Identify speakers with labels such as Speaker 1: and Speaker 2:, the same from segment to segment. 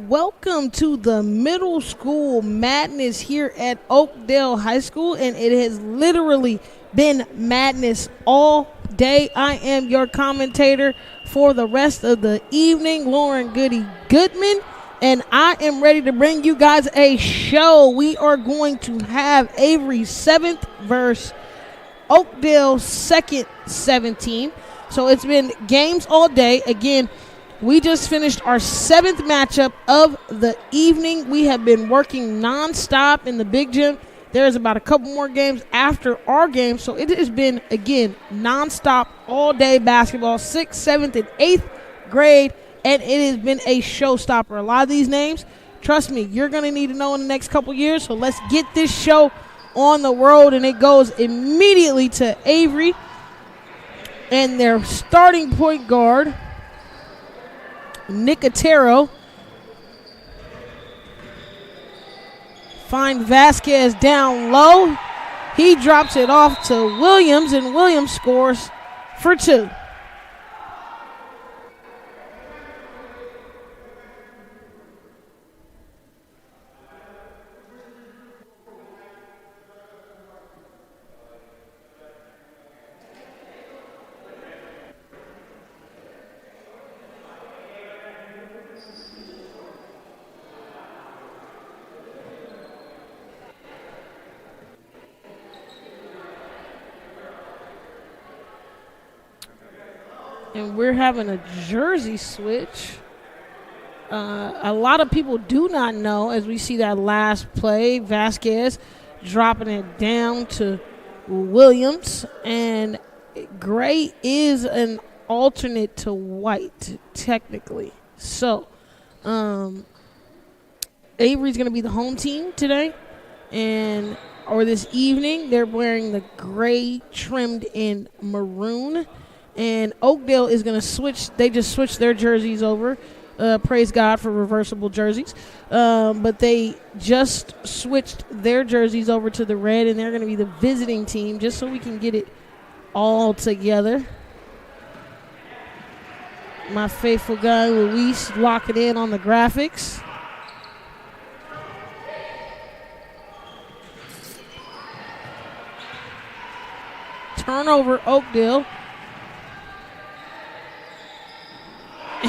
Speaker 1: Welcome to the middle school madness here at Oakdale High School, and it has literally been madness all day. I am your commentator for the rest of the evening, Lauren Goody Goodman, and I am ready to bring you guys a show. We are going to have Avery 7th versus Oakdale 2nd 17. So it's been games all day. Again, we just finished our 7th matchup of the evening. We have been working nonstop in the big gym. There's about a couple more games after our game. So it has been, again, nonstop all day basketball, 6th, 7th, and 8th grade. And it has been a showstopper. A lot of these names, trust me, you're going to need to know in the next couple years. So let's get this show on the road. And it goes immediately to Avery and their starting point guard, Nicotero. Find Vasquez down low. He drops it off to Williams, and Williams scores for 2. And we're having a jersey switch. A lot of people do not know, as we see that last play, Vasquez dropping it down to Williams. And gray is an alternate to white, technically. So, Avery's going to be the home team today. Or this evening, they're wearing the gray trimmed in maroon. And Oakdale is going to switch. They just switched their jerseys over. Praise God for reversible jerseys. But they just switched their jerseys over to the red, and they're going to be the visiting team just so we can get it all together. My faithful guy, Luis, locking in on the graphics. Turnover, Oakdale.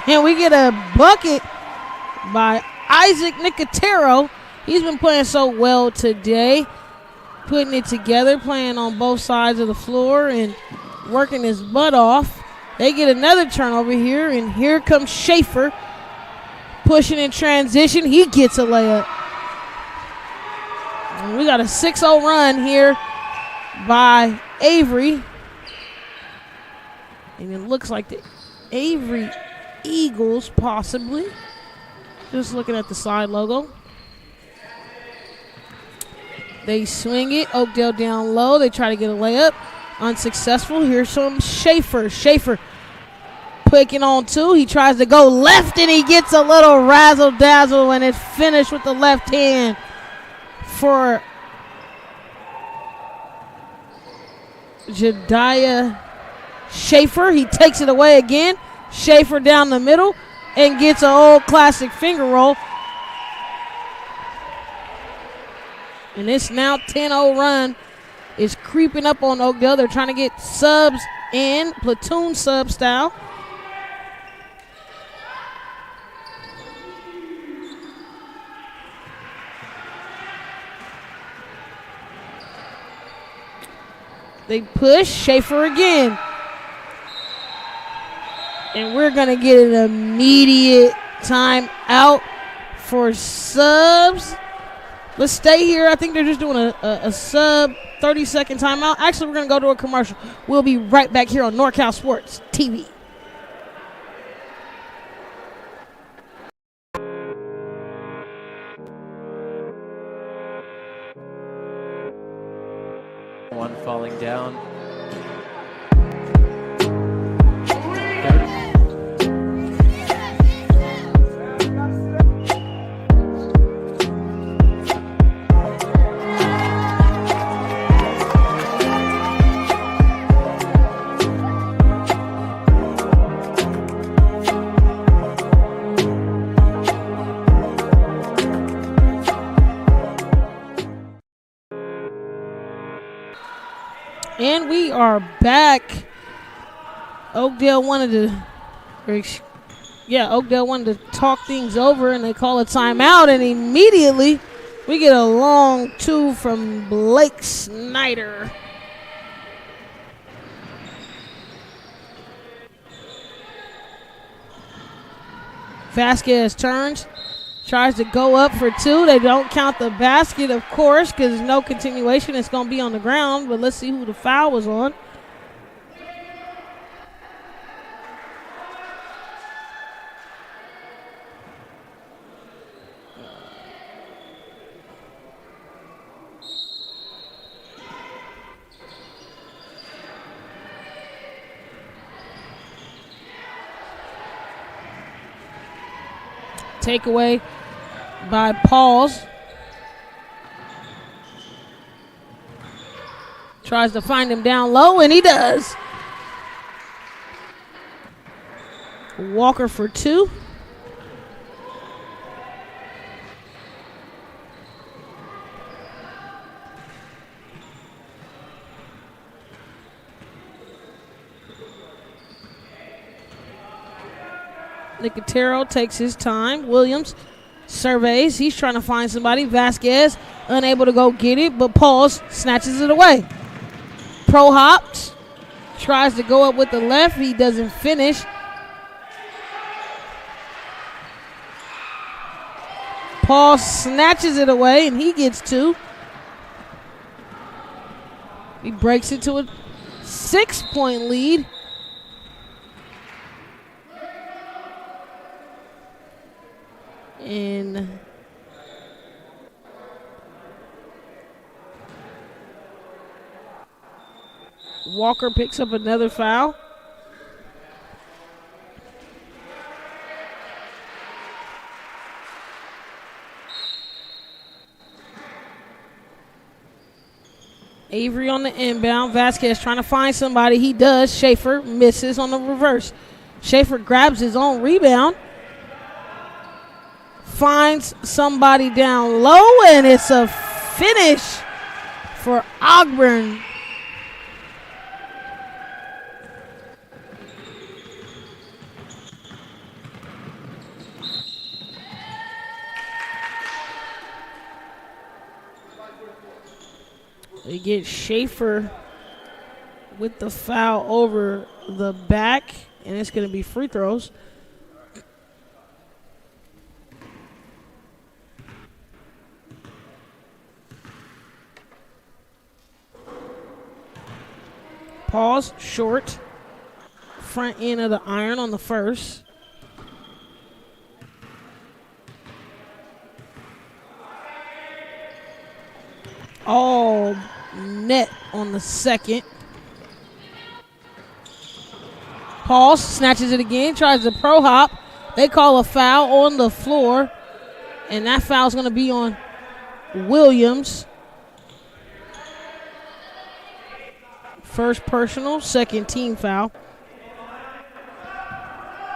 Speaker 1: And we get a bucket by Isaac Nicotero. He's been playing so well today, putting it together, playing on both sides of the floor and working his butt off. They get another turnover here, and here comes Schaefer pushing in transition. He gets a layup. And we got a 6-0 run here by Avery. And it looks like the Avery Eagles, possibly. Just looking at the side logo. They swing it. Oakdale down low. They try to get a layup. Unsuccessful. Here's some Schaefer. Schaefer picking on two. He tries to go left, and he gets a little razzle-dazzle, and it's finished with the left hand for Jediah Schaefer. He takes it away again. Schaefer down the middle and gets an old classic finger roll. And this now 10-0 run is creeping up on Oakdale. They're trying to get subs in, platoon sub style. They push Schaefer again. And we're going to get an immediate timeout for subs. Let's stay here. I think they're just doing a sub 30-second timeout. Actually, we're going to go to a commercial. We'll be right back here on NorCal Sports TV.
Speaker 2: One falling down.
Speaker 1: And we are back. Oakdale wanted to talk things over, and they call a timeout, and immediately we get a long two from Blake Snyder. Vasquez turns, tries to go up for two. They don't count the basket, of course, because there's no continuation. It's going to be on the ground, but let's see who the foul was on. Takeaway by Pauls. Tries to find him down low, and he does. Walker for two. Nicotero takes his time. Williams surveys. He's trying to find somebody. Vasquez unable to go get it, but Pauls snatches it away. Pro hops. Tries to go up with the left. He doesn't finish. Paul snatches it away, and he gets two. He breaks it to a 6-point lead. And Walker picks up another foul. Avery on the inbound. Vasquez trying to find somebody. He does. Schaefer misses on the reverse. Schaefer grabs his own rebound. Finds somebody down low, and it's a finish for Ogburn. They get Schaefer with the foul over the back, and it's going to be free throws. Pause, short. Front end of the iron on the first. All net on the second. Pause, snatches it again, tries to pro hop. They call a foul on the floor, and that foul's going to be on Williams. First personal, second team foul.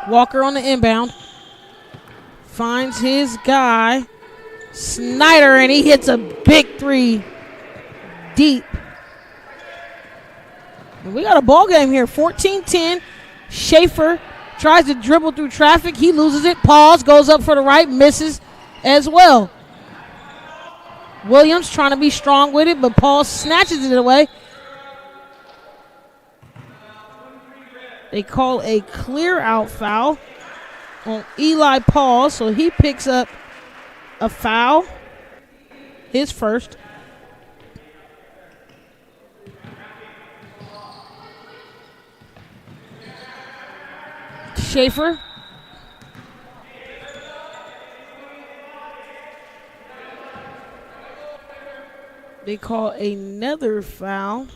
Speaker 1: Walker on the inbound. Finds his guy, Snyder, and he hits a big three deep. And we got a ball game here, 14-10. Schaefer tries to dribble through traffic. He loses it. Pause, goes up for the right, misses as well. Williams trying to be strong with it, but Paul snatches it away. They call a clear out foul on Eli Paul, so he picks up a foul, his first. Schaefer. They call another foul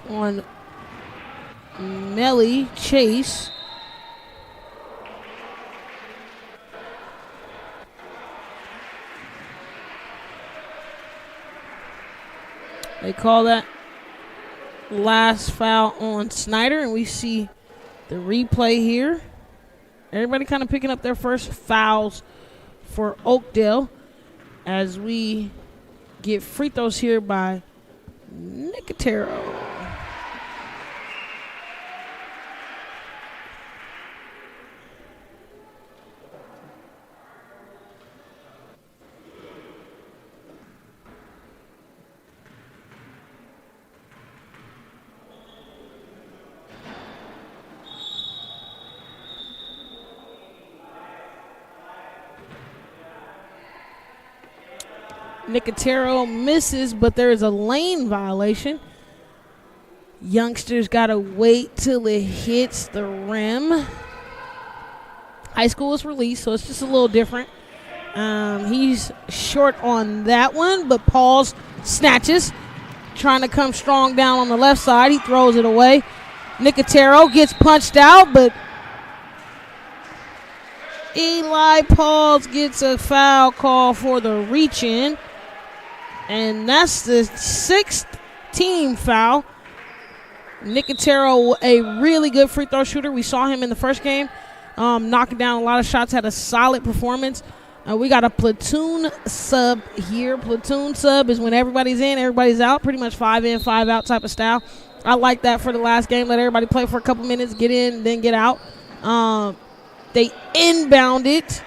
Speaker 1: on Nelly Chase. They call that last foul on Snyder, and we see the replay here. Everybody kind of picking up their first fouls for Oakdale as we get free throws here by Nicotero. Nicotero misses, but there is a lane violation. Youngsters got to wait till it hits the rim. High school is released, so it's just a little different. He's short on that one, but Paul's snatches. Trying to come strong down on the left side. He throws it away. Nicotero gets punched out, but Eli Pauls gets a foul call for the reach-in. And that's the sixth team foul. Nicotero, a really good free throw shooter. We saw him in the first game, knocking down a lot of shots, had a solid performance. We got a platoon sub here. Platoon sub is when everybody's in, everybody's out, pretty much 5 in, 5 out type of style. I like that for the last game. Let everybody play for a couple minutes, get in, then get out. They inbound it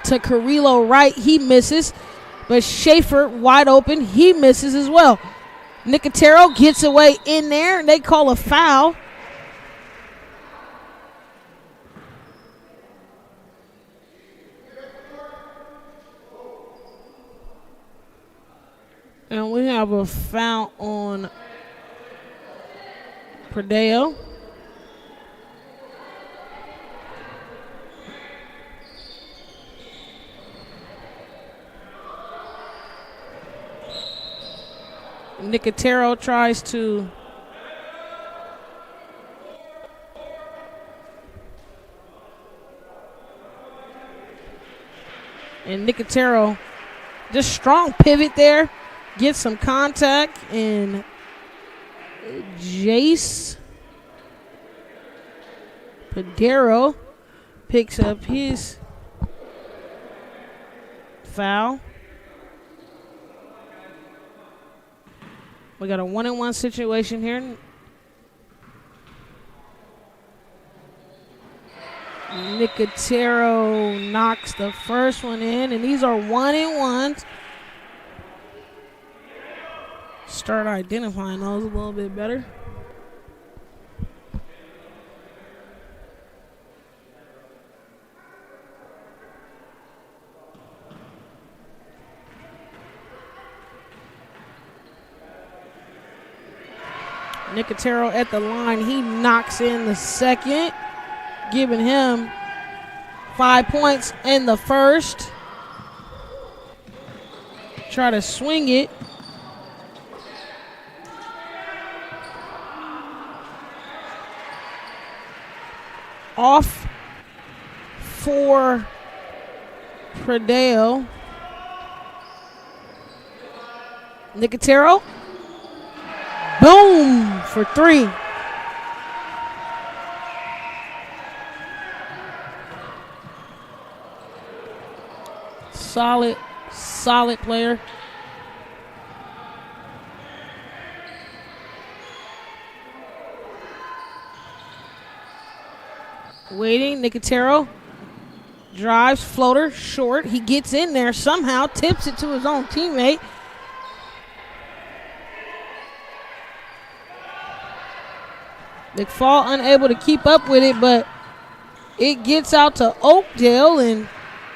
Speaker 1: to Carrillo right. He misses. But Schaefer, wide open, he misses as well. Nicotero gets away in there, and they call a foul. And we have a foul on Perdeo. Nicotero tries to and Nicotero just strong pivot there, gets some contact, and Jace Padero picks up his foul. We got a 1-on-1 situation here. Nicotero knocks the first one in, and these are 1-on-1s. Start identifying those a little bit better. Nicotero at the line. He knocks in the second, giving him 5 points in the first. Try to swing it. Off for Pradeo. Nicotero. Boom for 3. Solid player. Waiting, Nicotero drives, floater, short. He gets in there somehow, tips it to his own teammate. McFall unable to keep up with it, but it gets out to Oakdale, and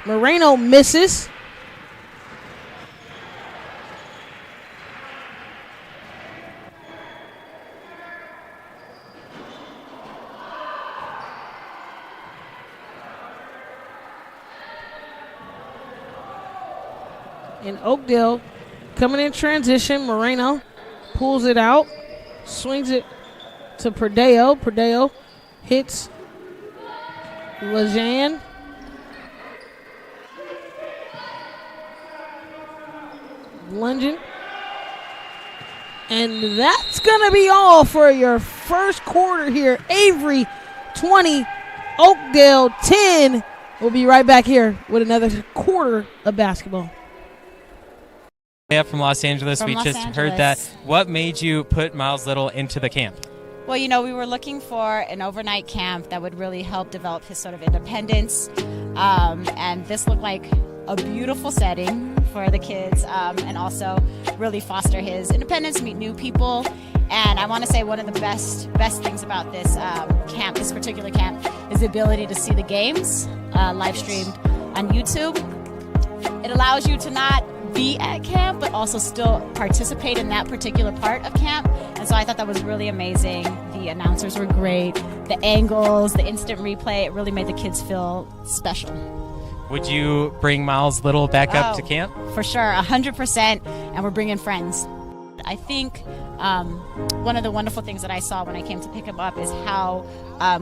Speaker 1: Moreno misses. And Oakdale coming in transition. Moreno pulls it out, swings it to Pradeo. Pradeo hits Lejean. Lunging. And that's going to be all for your first quarter here. Avery 20, Oakdale 10. We'll be right back here with another quarter of basketball.
Speaker 2: From Los Angeles. We just heard that. What made you put Miles Little into the camp?
Speaker 3: Well, you know, we were looking for an overnight camp that would really help develop his sort of independence. And this looked like a beautiful setting for the kids, and also really foster his independence, meet new people. And I want to say one of the best things about this camp, this particular camp, is the ability to see the games live streamed on YouTube. It allows you to not be at camp, but also still participate in that particular part of camp. And so I thought that was really amazing. The announcers were great. The angles, the instant replay, it really made the kids feel special.
Speaker 2: Would you bring Miles Little back up to camp?
Speaker 3: For sure, 100%, and we're bringing friends. I think one of the wonderful things that I saw when I came to pick him up is how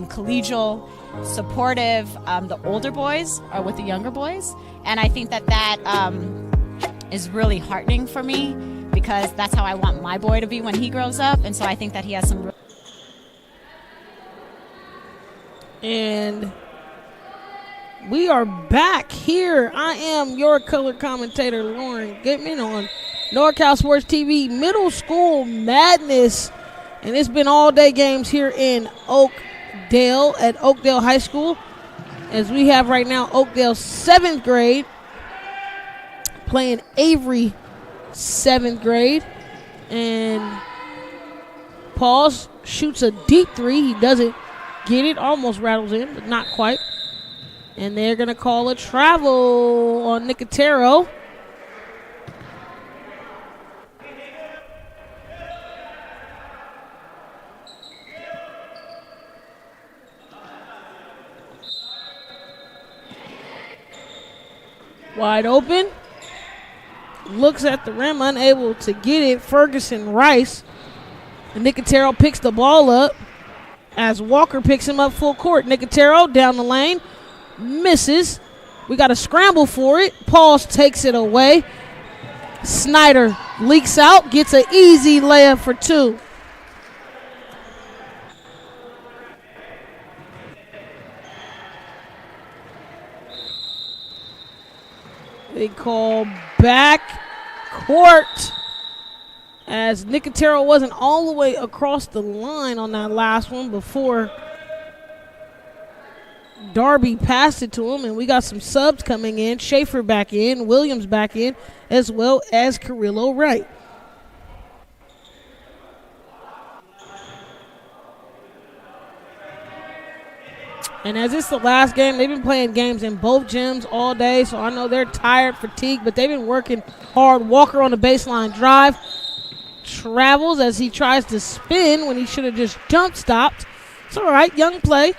Speaker 3: collegial, supportive the older boys are with the younger boys. And I think that is really heartening for me, because that's how I want my boy to be when he grows up. And so I think that he has some.
Speaker 1: And we are back here. I am your color commentator, Lauren Goodman, on NorCal Sports TV. Middle school madness, and it's been all day games here in Oakdale at Oakdale High School, as we have right now Oakdale 7th grade playing Avery 7th grade. And Pauls shoots a deep 3. He doesn't get it, almost rattles in, but not quite. And they're going to call a travel on Nicotero. Wide open. Looks at the rim, unable to get it. Ferguson Rice. And Nicotero picks the ball up as Walker picks him up full court. Nicotero down the lane. Misses. We got a scramble for it. Pauls takes it away. Snyder leaks out, gets an easy layup for 2. They call back court, as Nicotero wasn't all the way across the line on that last one before Darby passed it to him. And we got some subs coming in. Schaefer back in, Williams back in, as well as Carrillo Wright. And as it's the last game, they've been playing games in both gyms all day, so I know they're tired, fatigued, but they've been working hard. Walker on the baseline drive, travels as he tries to spin when he should have just jump stopped. It's all right, young play.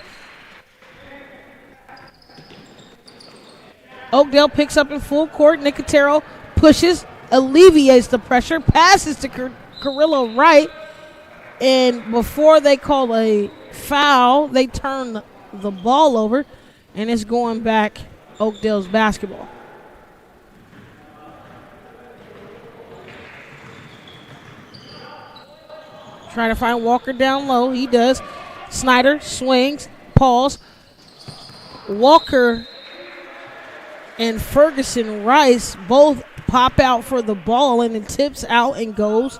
Speaker 1: Oakdale picks up in full court. Nicotero pushes, alleviates the pressure, passes to Carrillo Wright. And before they call a foul, they turn the ball over, and it's going back Oakdale's basketball. Trying to find Walker down low. He does. Snyder swings, pause. Walker and Ferguson Rice both pop out for the ball, and it tips out and goes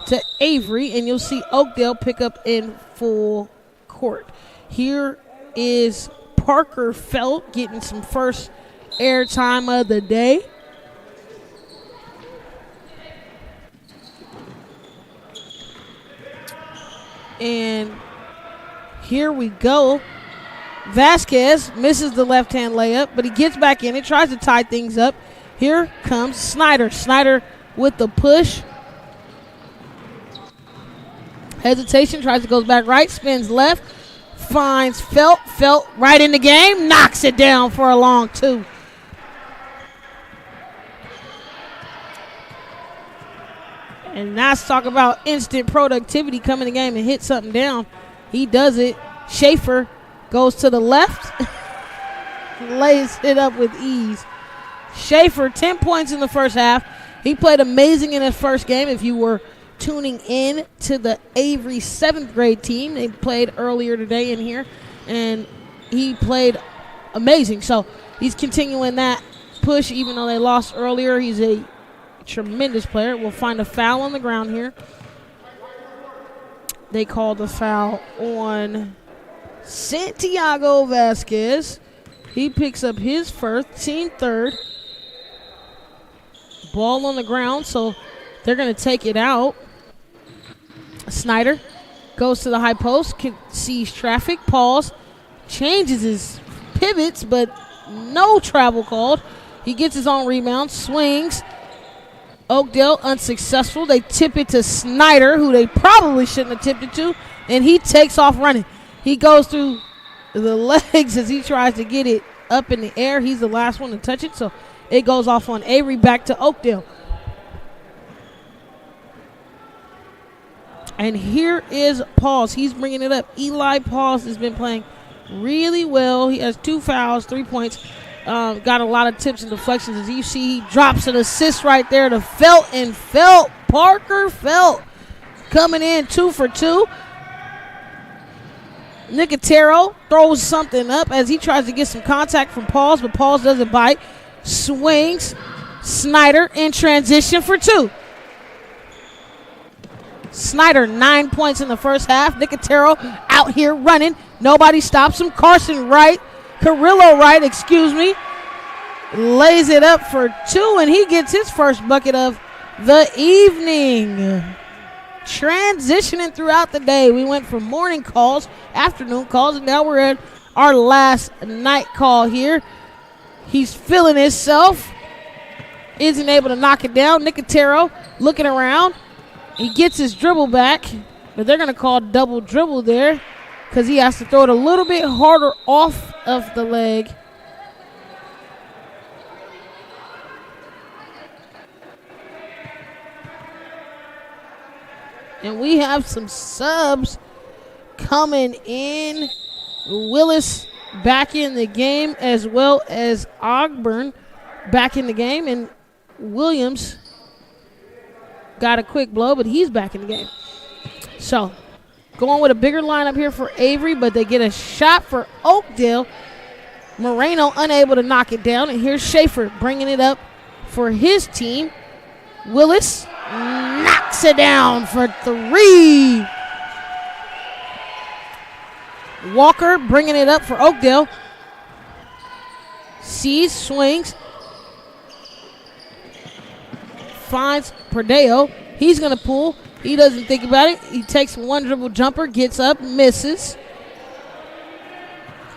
Speaker 1: to Avery, and you'll see Oakdale pick up in full court. Here is Parker Felt getting some first airtime of the day. And here we go. Vasquez misses the left-hand layup, but he gets back in and tries to tie things up. Here comes Snyder. Snyder with the push. Hesitation, tries to go back right, spins left, finds Felt. Felt right in the game, knocks it down for a long two. And that's talk about instant productivity, come in the game and hit something down. He does it. Schaefer goes to the left, lays it up with ease. Schaefer, 10 points in the first half. He played amazing in his first game. If you were tuning in to the Avery 7th grade team, they played earlier today in here, and he played amazing. So he's continuing that push even though they lost earlier. He's a tremendous player. We'll find a foul on the ground here. They called the foul on Santiago Vasquez. He picks up his first, team third. Ball on the ground, so they're going to take it out. Snyder goes to the high post, sees traffic, pause, changes his pivots, but no travel called. He gets his own rebound, swings. Oakdale unsuccessful. They tip it to Snyder, who they probably shouldn't have tipped it to, and he takes off running. He goes through the legs as he tries to get it up in the air. He's the last one to touch it, so it goes off on Avery, back to Oakdale. And here is Pauls. He's bringing it up. Eli Pauls has been playing really well. He has 2 fouls, 3 points. Got a lot of tips and deflections. As you see, he drops an assist right there to Felt, and Felt, Parker Felt, coming in 2 for 2. Nicotero throws something up as he tries to get some contact from Pauls, but Pauls doesn't bite. Swings. Snyder in transition for 2. Snyder, 9 points in the first half. Nicotero out here running. Nobody stops him. Carrillo Wright, lays it up for 2, and he gets his first bucket of the evening. Transitioning throughout the day. We went from morning calls, afternoon calls, and now we're at our last night call here. He's feeling himself. Isn't able to knock it down. Nicotero looking around. He gets his dribble back, but they're going to call double dribble there because he has to throw it a little bit harder off of the leg. And we have some subs coming in. Willis back in the game, as well as Ogburn back in the game. And Williams got a quick blow, but he's back in the game. So, going with a bigger lineup here for Avery, but they get a shot for Oakdale. Moreno unable to knock it down, and here's Schaefer bringing it up for his team. Willis knocks it down for 3. Walker bringing it up for Oakdale. Sees, swings, finds Perdeo. He's going to pull. He doesn't think about it. He takes one dribble jumper, gets up, misses.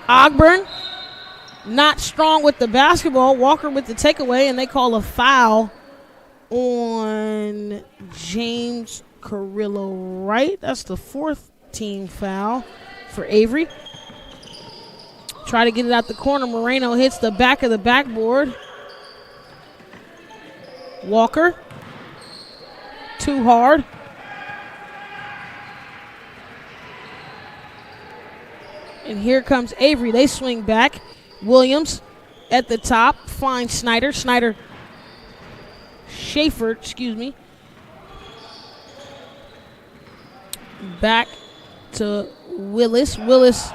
Speaker 1: Ogburn not strong with the basketball. Walker with the takeaway, and they call a foul on James Carrillo right. That's the 4th team foul for Avery. Try to get it out the corner. Moreno hits the back of the backboard. Walker. Too hard. And here comes Avery. They swing back. Williams at the top. Finds Snyder. Schaefer, excuse me. Back to Willis. Willis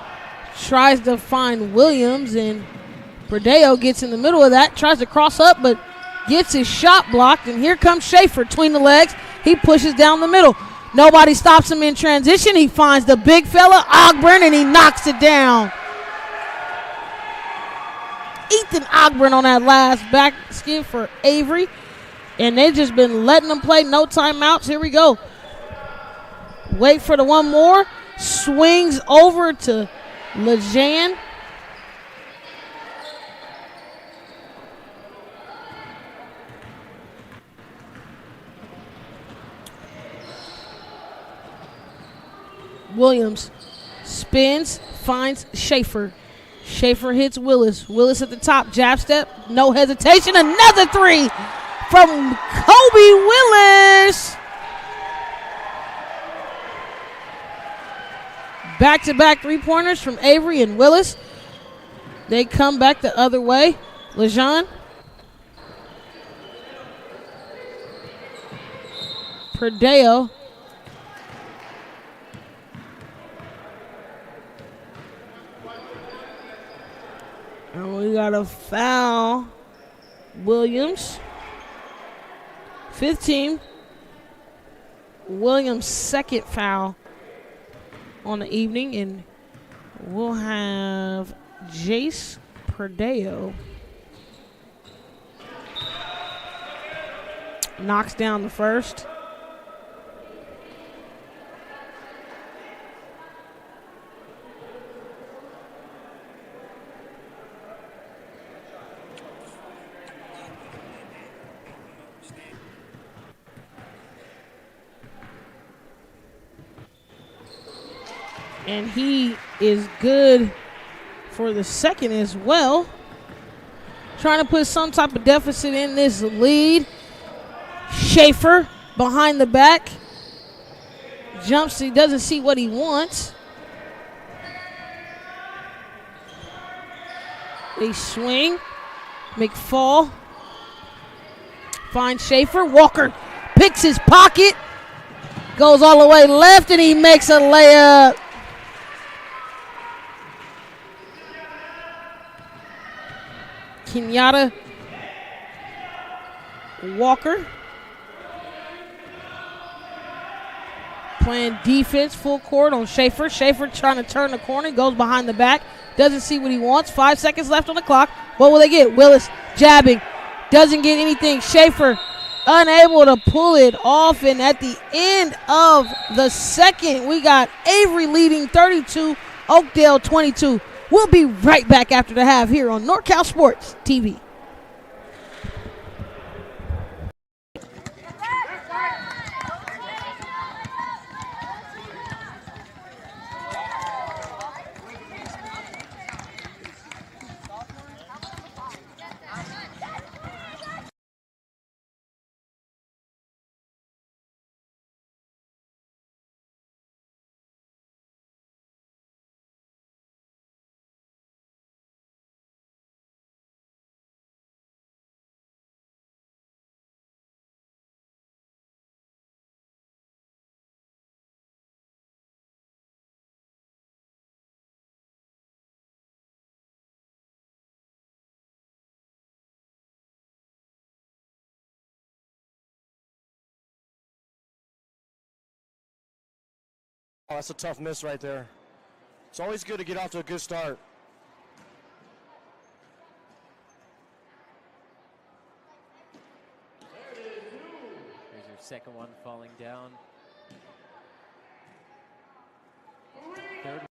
Speaker 1: tries to find Williams, and Perdeo gets in the middle of that. Tries to cross up, but gets his shot blocked. And here comes Schaefer between the legs. He pushes down the middle. Nobody stops him in transition. He finds the big fella, Ogburn, and he knocks it down. Ethan Ogburn on that last basket for Avery. And they've just been letting them play. No timeouts. Here we go. Wait for the one more. Swings over to Lejean. Williams spins, finds Schaefer. Schaefer hits Willis. Willis at the top, jab step, no hesitation. Another three from Kobe Willis. Back-to-back three-pointers from Avery and Willis. They come back the other way. Lejean. Perdeo. And we got a foul. Williams. 5th team. Williams' 2nd foul on the evening. And we'll have Jace Perdeo. Knocks down the first. And he is good for the second as well. Trying to put some type of deficit in this lead. Schaefer behind the back. Jumps, he doesn't see what he wants. They swing. McFall finds Schaefer. Walker picks his pocket. Goes all the way left, and he makes a layup. Kenyatta Walker playing defense full court on Schaefer. Schaefer trying to turn the corner, goes behind the back, doesn't see what he wants. 5 seconds left on the clock. What will they get? Willis jabbing, doesn't get anything. Schaefer unable to pull it off, and at the end of the second, we got Avery leading 32, Oakdale 22. We'll be right back after the half here on NorCal Sports TV.
Speaker 4: Oh, that's a tough miss right there. It's always good to get off to a good start.
Speaker 5: Here's your second one falling down. Third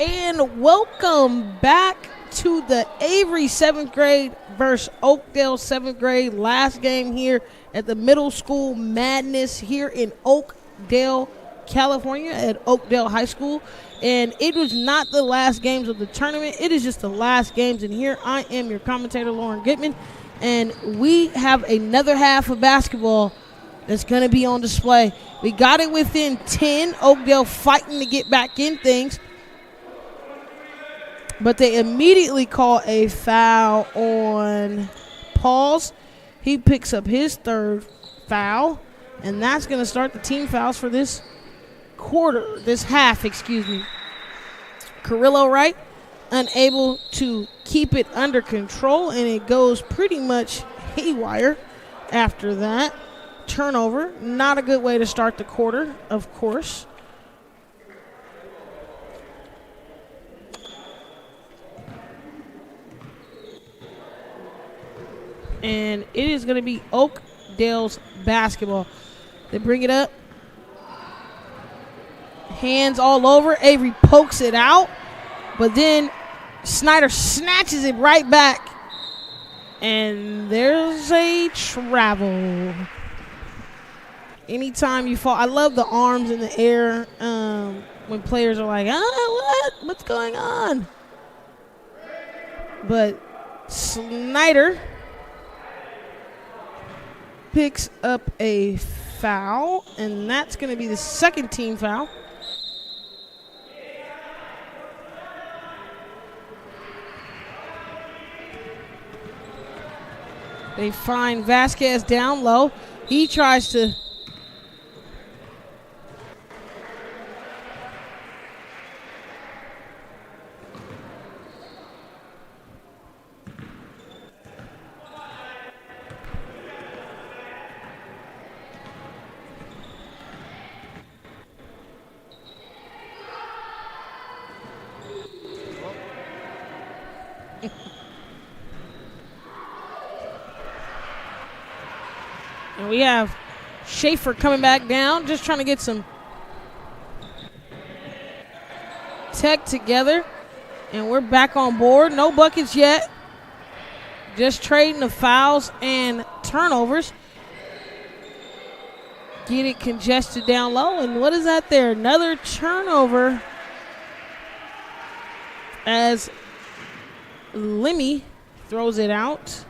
Speaker 1: And welcome back to the Avery 7th grade versus Oakdale 7th grade. Last game here at the Middle School Madness here in Oakdale, California at Oakdale High School. And it was not the last games of the tournament. It is just the last games. And here I am, your commentator, Lauren Goodman. And we have another half of basketball that's going to be on display. We got it within 10. Oakdale fighting to get back in things. But they immediately call a foul on Pauls. He picks up his third foul. And that's going to start the team fouls for this half. Carrillo Wright unable to keep it under control, and it goes pretty much haywire after that. Turnover, not a good way to start the quarter, of course. And it is going to be Oakdale's basketball. They bring it up. Hands all over. Avery pokes it out. But then Snyder snatches it right back. And there's a travel. Anytime you fall, I love the arms in the air when players are like, what's going on? But Snyder picks up a foul, and that's going to be the second team foul. They find Vasquez down low. He tries to and we have Schaefer coming back down, just trying to get some tech together. And we're back on board. No buckets yet. Just trading the fouls and turnovers. Get it congested down low. And what is that there? Another turnover as Lemmy throws it out.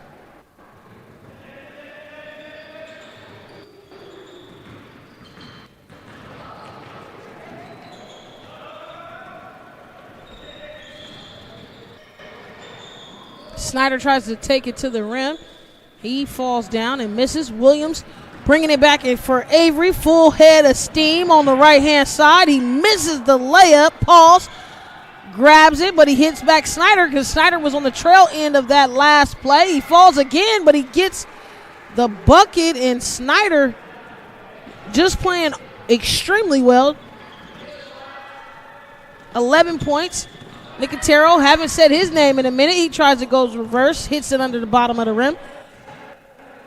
Speaker 1: Snyder tries to take it to the rim. He falls down and misses. Williams bringing it back in for Avery. Full head of steam on the right-hand side. He misses the layup. Pauls grabs it, but he hits back Snyder because Snyder was on the trail end of that last play. He falls again, but he gets the bucket, and Snyder just playing extremely well. 11 points. Nicotero, haven't said his name in a minute. He tries to go reverse, hits it under the bottom of the rim,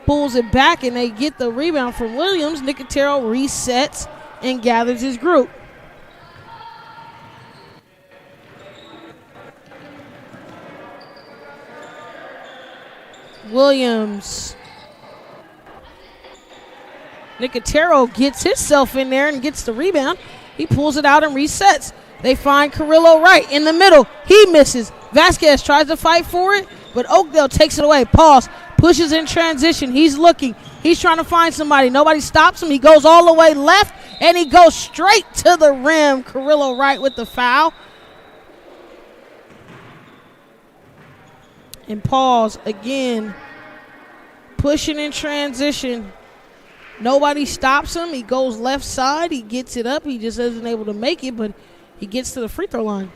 Speaker 1: pulls it back, and they get the rebound from Williams. Nicotero resets and gathers his group. Williams. Nicotero gets himself in there and gets the rebound. He pulls it out and resets. They find Carrillo Wright in the middle. He misses. Vasquez tries to fight for it, but Oakdale takes it away. Pauls, pushes in transition. He's looking. He's trying to find somebody. Nobody stops him. He goes all the way left, and he goes straight to the rim. Carrillo Wright with the foul. And Pauls again pushing in transition. Nobody stops him. He goes left side. He gets it up. He just isn't able to make it, but he gets to the free throw line.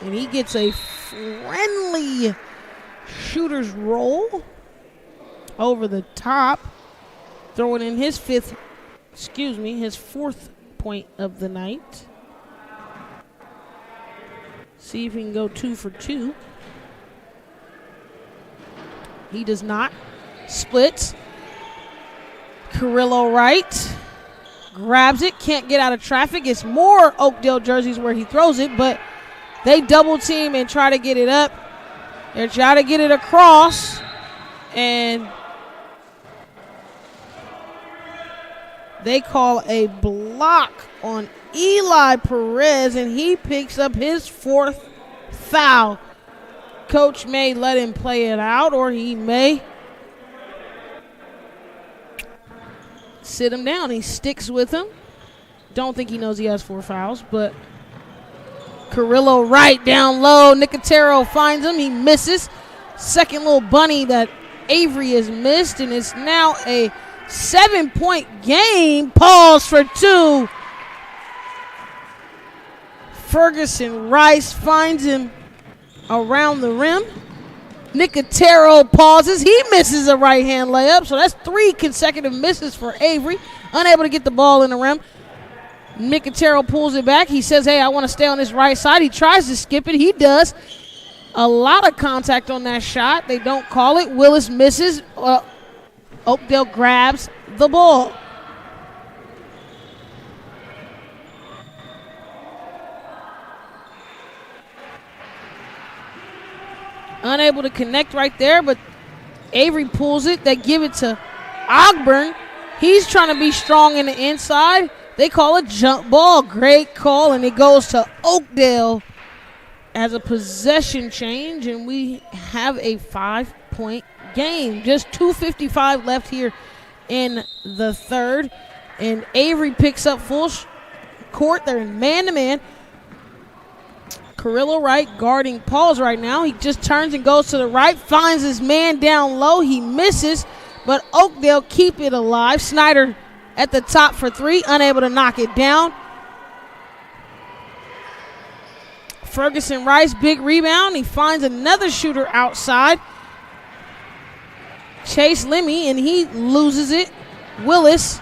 Speaker 1: And he gets a friendly shooter's roll over the top, throwing in his fourth point of the night. See if he can go 2 for 2. He does not. Splits. Carrillo Wright grabs it, can't get out of traffic. It's more Oakdale jerseys where he throws it, but they double team and try to get it up. They try to get it across, and they call a block on Eli Perez, and he picks up his 4th foul. Coach may let him play it out, or he may sit him down. He sticks with him. Don't think he knows he has 4 fouls, but Carrillo right down low. Nicotero finds him. He misses. Second little bunny that Avery has missed, and it's now a 7-point game. Pause for 2. Ferguson Rice finds him around the rim. Nicotero pauses. He misses a right-hand layup, so that's 3 consecutive misses for Avery. Unable to get the ball in the rim. Nicotero pulls it back. He says, hey, I want to stay on this right side. He tries to skip it. He does. A lot of contact on that shot. They don't call it. Willis misses. Oakdale grabs the ball. Unable to connect right there, but Avery pulls it. They give it to Ogburn. He's trying to be strong in the inside. They call a jump ball. Great call, and it goes to Oakdale as a possession change, and we have a 5-point game. Just 2:55 left here in the third, and Avery picks up full court. They're in man-to-man. Carrillo right guarding Pauls right now. He just turns and goes to the right, finds his man down low. He misses, but Oakdale keep it alive. Snyder at the top for 3, unable to knock it down. Ferguson Rice, big rebound. He finds another shooter outside. Chase Lemmy, and he loses it. Willis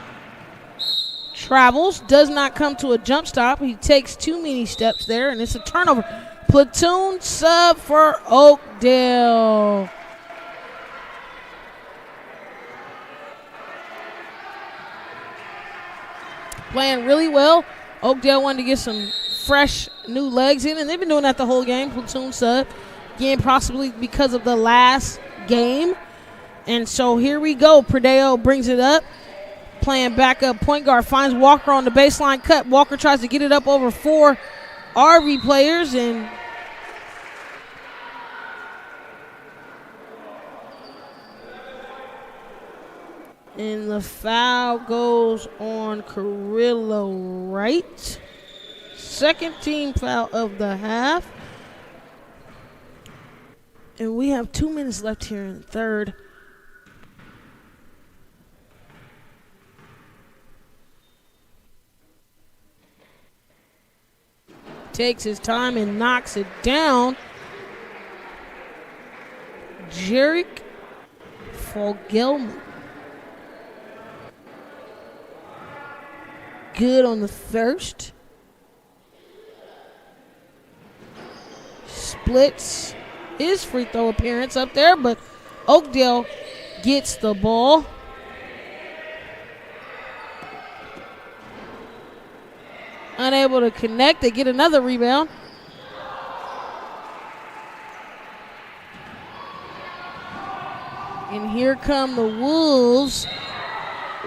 Speaker 1: travels, does not come to a jump stop. He takes too many steps there, and it's a turnover. Platoon sub for Oakdale. Playing really well. Oakdale wanted to get some fresh new legs in, and they've been doing that the whole game. Platoon sub. Again, possibly because of the last game. And so here we go. Perdeo brings it up. Playing backup point guard. Finds Walker on the baseline cut. Walker tries to get it up over 4 RV players, and the foul goes on Carrillo Wright. Second team foul of the half. And we have 2 minutes left here in the third. Takes his time and knocks it down. Jarek Fogelman. Good on the first. Splits his free throw appearance up there, but Oakdale gets the ball. Unable to connect. They get another rebound. And here come the Wolves.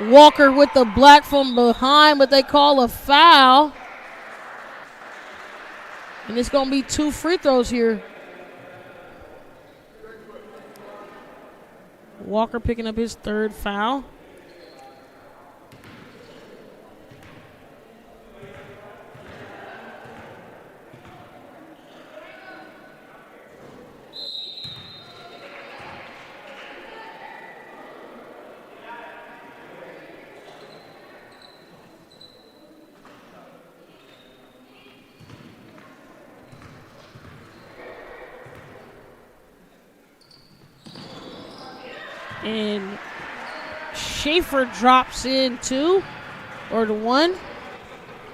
Speaker 1: Walker with the block from behind, but they call a foul. And it's going to be 2 free throws here. Walker picking up his 3rd foul. And Schaefer drops in 2, or the 1.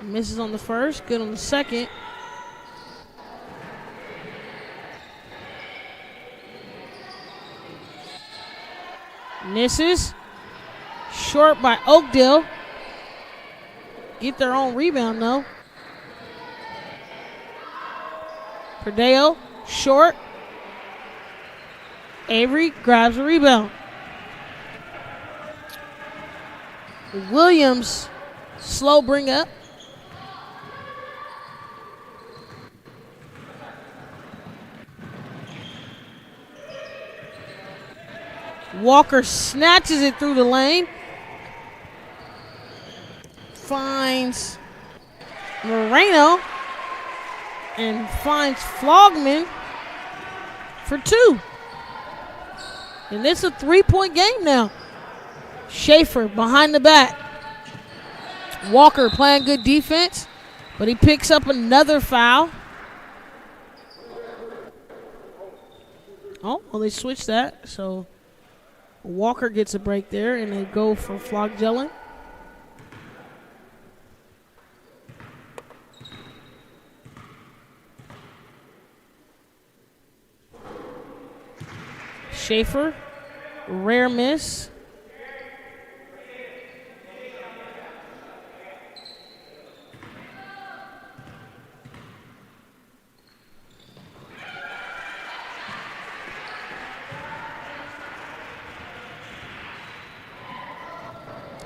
Speaker 1: Misses on the first, good on the second. Misses. Short by Oakdale. get their own rebound, though. Perdeo, short. Avery grabs the rebound. Williams, slow bring up. Walker snatches it through the lane. Finds Moreno and finds Flogman for 2. And it's a 3-point game now. Schaefer behind the back. Walker playing good defense, but he picks up another foul. Oh, well, they switched that, so Walker gets a break there, and they go for Floggelin. Schaefer, rare miss.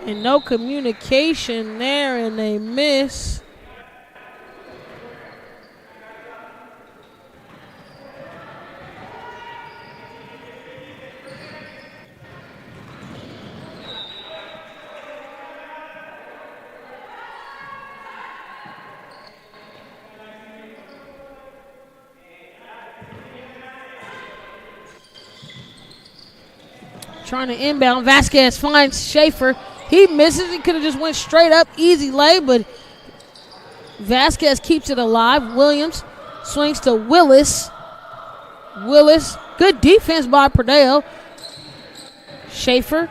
Speaker 1: And no communication there, and they miss. Trying to inbound. Vasquez finds Schaefer. He misses. He could have just went straight up. Easy lay, but Vasquez keeps it alive. Williams swings to Willis. Willis. Good defense by Perdeo. Schaefer.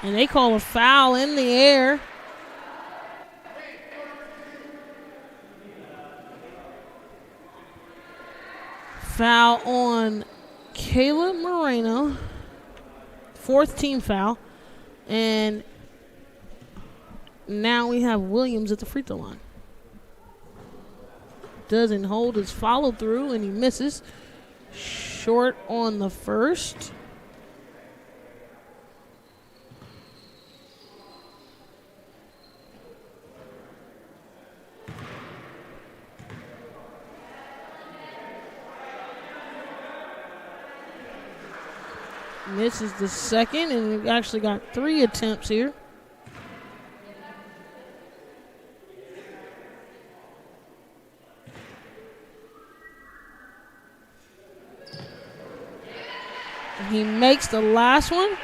Speaker 1: And they call a foul in the air. Foul on Caleb Moreno. 4th team foul. And now we have Williams at the free throw line. Doesn't hold his follow through, and he misses. Short on the first. Misses the second, and we've actually got 3 attempts here. He makes the last one.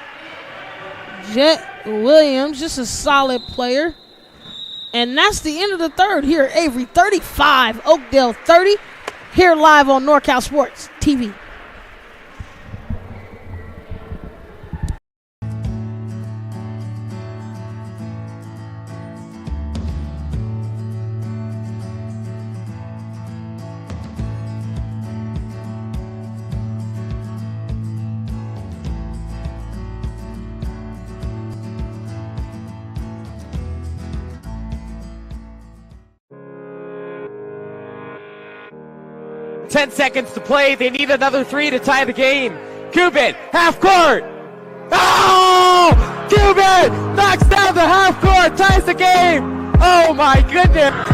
Speaker 1: Jet Williams, just a solid player. And that's the end of the third here at Avery. 35, Oakdale 30. Here live on NorCal Sports TV.
Speaker 5: Ten seconds to play. They need another 3 to tie the game. Cuban, half court. Oh! Cuban knocks down the half court, ties the game. Oh my goodness.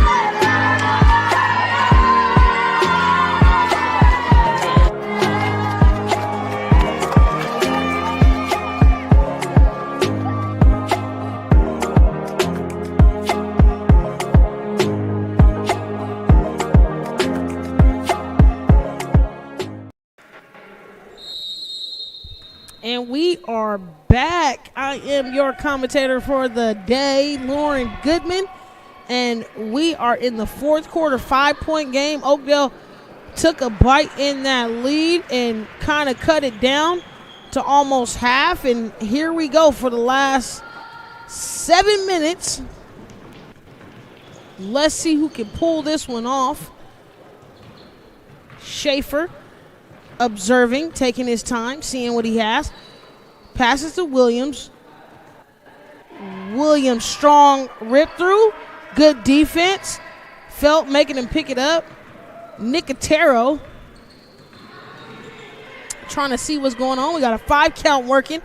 Speaker 1: And we are back. I am your commentator for the day, Lauren Goodman. And we are in the 4th quarter, 5-point game. Oakdale took a bite in that lead and kind of cut it down to almost half. And here we go for the last 7 minutes. Let's see who can pull this one off. Schaefer observing, taking his time, seeing what he has. Passes to Williams. Williams, strong rip through. Good defense. Felt making him pick it up. Nicotero trying to see what's going on. We got a 5 count working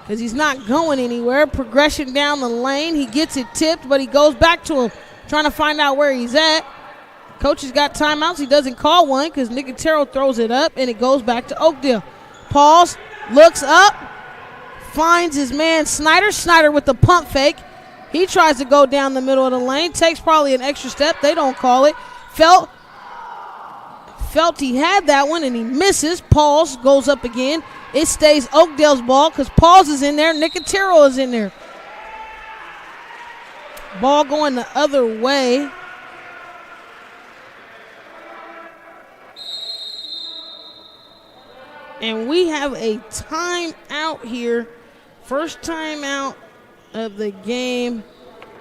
Speaker 1: because he's not going anywhere. Progression down the lane. He gets it tipped, but he goes back to him, trying to find out where he's at. Coach has got timeouts. He doesn't call one because Nicotero throws it up, and it goes back to Oakdale. Pauls, looks up, finds his man Snyder. Snyder with the pump fake. He tries to go down the middle of the lane. Takes probably an extra step. They don't call it. Felt he had that one, and he misses. Pauls goes up again. It stays Oakdale's ball because Pauls is in there. Nicotero is in there. Ball going the other way. And we have a timeout here. First timeout of the game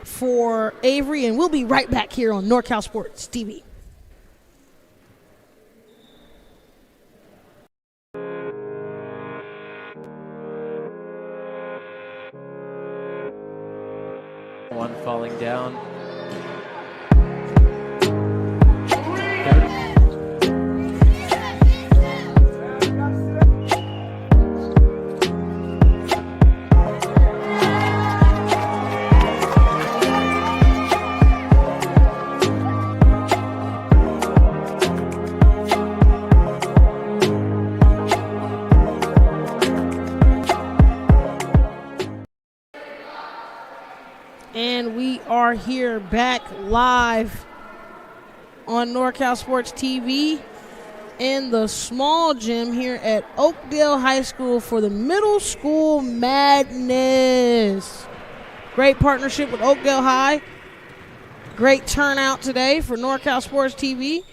Speaker 1: for Avery. And we'll be right back here on NorCal Sports TV.
Speaker 5: One falling down.
Speaker 1: And we are here back live on NorCal Sports TV in the small gym here at Oakdale High School for the Middle School Madness. Great partnership with Oakdale High. Great turnout today for NorCal Sports TV.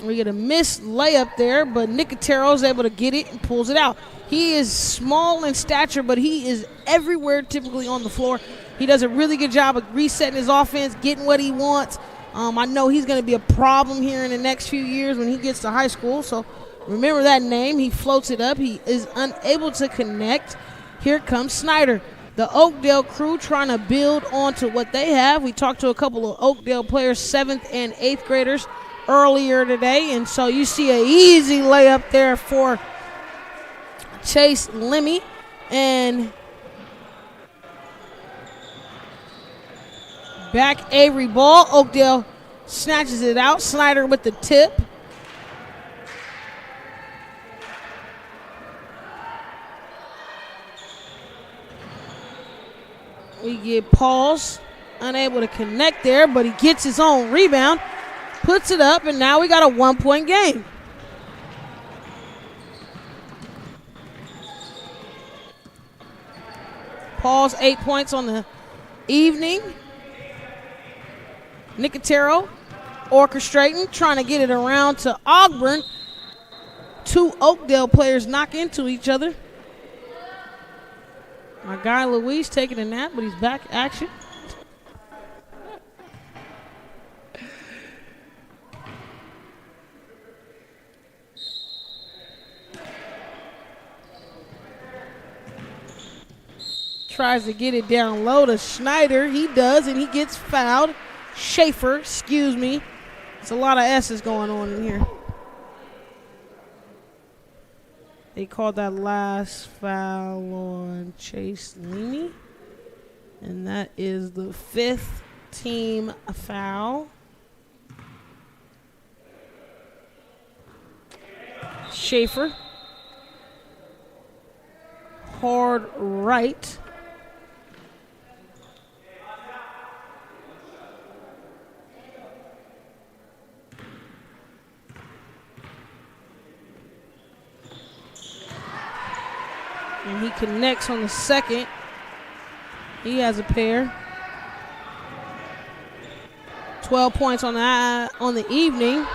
Speaker 1: We get a missed layup there, but Nicotero is able to get it and pulls it out. He is small in stature, but he is everywhere typically on the floor. He does a really good job of resetting his offense, getting what he wants. I know he's going to be a problem here in the next few years when he gets to high school, so remember that name. He floats it up. He is unable to connect. Here comes Snyder. The Oakdale crew trying to build onto what they have. We talked to a couple of Oakdale players, 7th and 8th graders, earlier today, and so you see an easy layup there for Chase Lemmy, and back Avery ball. Oakdale snatches it out. Snyder with the tip. We get Pauls, unable to connect there, but he gets his own rebound, puts it up, and now we got a 1-point game. Pauls 8 points on the evening. Nicotero orchestrating, trying to get it around to Ogburn. 2 Oakdale players knock into each other. My guy Luis taking a nap, but he's back action. Tries to get it down low to Schneider. He does, and he gets fouled. Schaefer, excuse me. It's a lot of S's going on in here. They called that last foul on Chase Leamy. And that is the 5th team foul. Schaefer. Hard right. And he connects on the second. He has a pair. 12 points on the evening.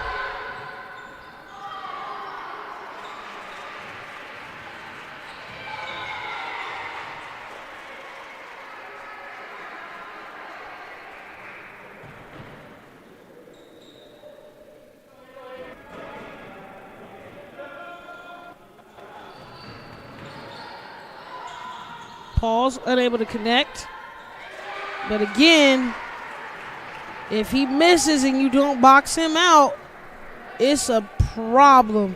Speaker 1: Paul's unable to connect. But again, if he misses and you don't box him out, it's a problem.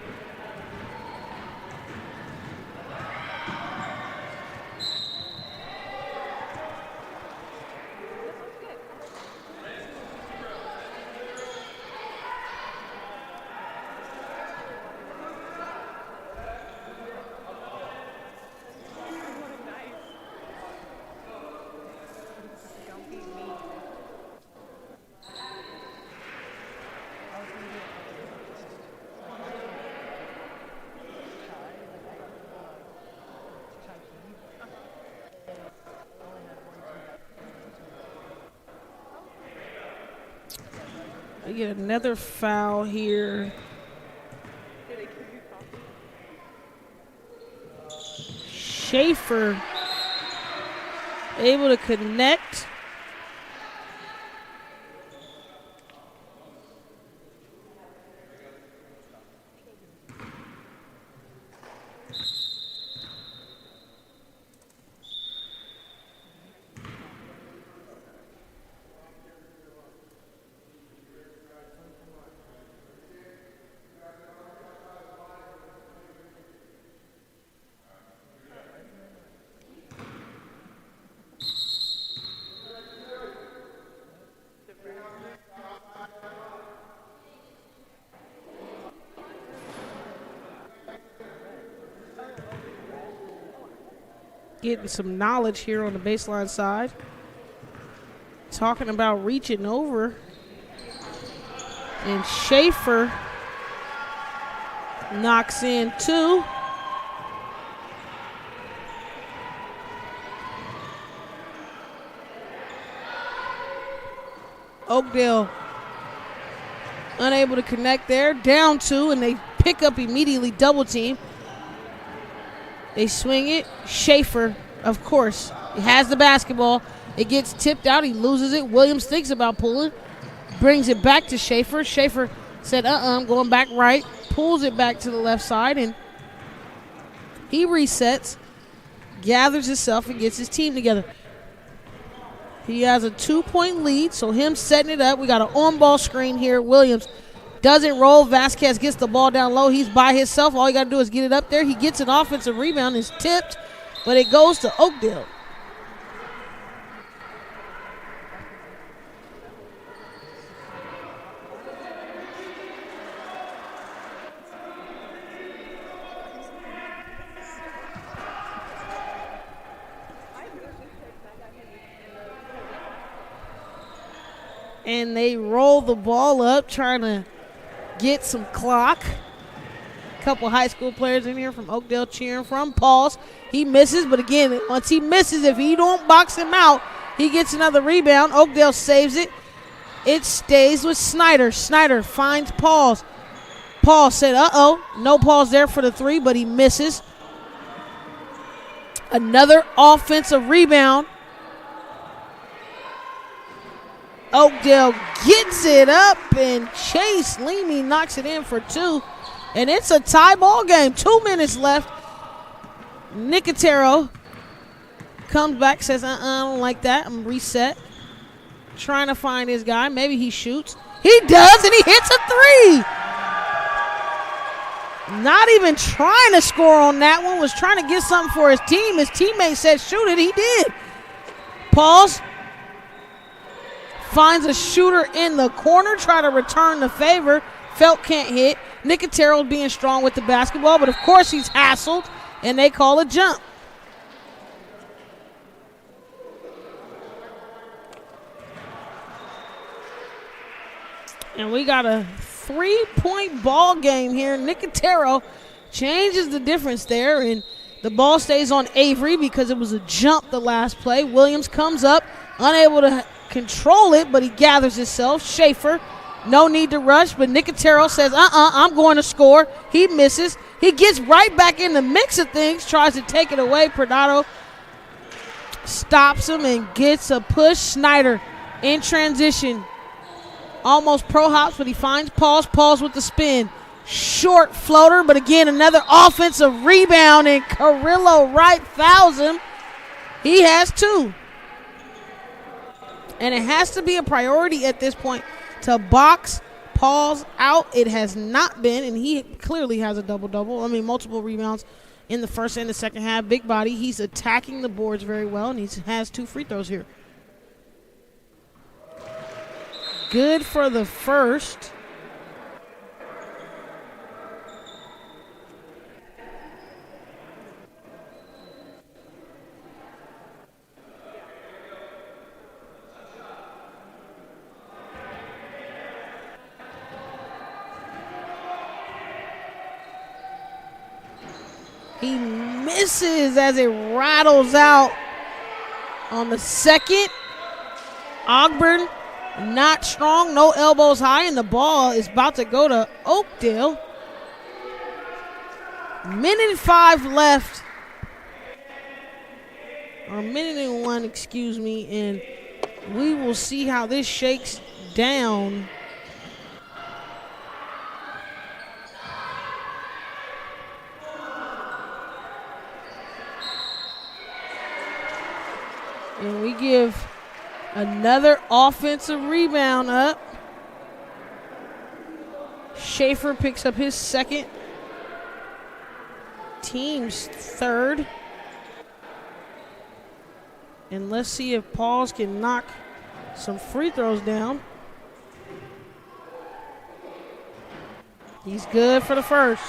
Speaker 1: We get another foul here. Schaefer able to connect. Getting some knowledge here on the baseline side. Talking about reaching over. And Schaefer knocks in 2. Oakdale unable to connect there. Down 2, and they pick up immediately, double team. They swing it. Schaefer, of course, he has the basketball. It gets tipped out. He loses it. Williams thinks about pulling. Brings it back to Schaefer. Schaefer said, I'm going back right. Pulls it back to the left side, and he resets, gathers himself, and gets his team together. He has a 2-point lead, so him setting it up. We got an on-ball screen here. Williams doesn't roll. Vasquez gets the ball down low. He's by himself. All you got to do is get it up there. He gets an offensive rebound. It's tipped, but it goes to Oakdale. And they roll the ball up, trying to get some clock. A couple high school players in here from Oakdale cheering from. Pauls. He misses, but again, once he misses, if he don't box him out, he gets another rebound. Oakdale saves it. It stays with Snyder. Snyder finds Pauls. Paul said, no Pauls there for the 3, but he misses. Another offensive rebound. Oakdale gets it up, and Chase Leamy knocks it in for 2. And it's a tie ball game. 2 minutes left. Nicotero comes back, says, I don't like that. I'm reset. Trying to find his guy. Maybe he shoots. He does, and he hits a 3. Not even trying to score on that one. Was trying to get something for his team. His teammate said shoot it. He did. Pauls. Finds a shooter in the corner, try to return the favor. Felt can't hit. Nicotero being strong with the basketball, but of course he's hassled, and they call a jump. And we got a 3-point ball game here. Nicotero changes the difference there, and the ball stays on Avery because it was a jump the last play. Williams comes up, unable to control it, but he gathers himself. Schaefer, no need to rush, but Nicotero says, I'm going to score. He misses. He gets right back in the mix of things, tries to take it away. Perdado stops him and gets a push. Snyder in transition. Almost pro hops, but he finds Pauls. Pauls with the spin. Short floater, but again, another offensive rebound, and Carrillo Wright fouls him. He has 2. And it has to be a priority at this point to box Pauls out. It has not been, and he clearly has a double-double. I mean, multiple rebounds in the first and the second half. Big body. He's attacking the boards very well, and he has 2 free throws here. Good for the first. He misses as it rattles out on the second. Ogburn not strong, no elbows high, and the ball is about to go to Oakdale. 1:05 left. Or 1:01, excuse me, and we will see how this shakes down. And we give another offensive rebound up. Schaefer picks up his second. Team's third. And let's see if Pauls can knock some free throws down. He's good for the first.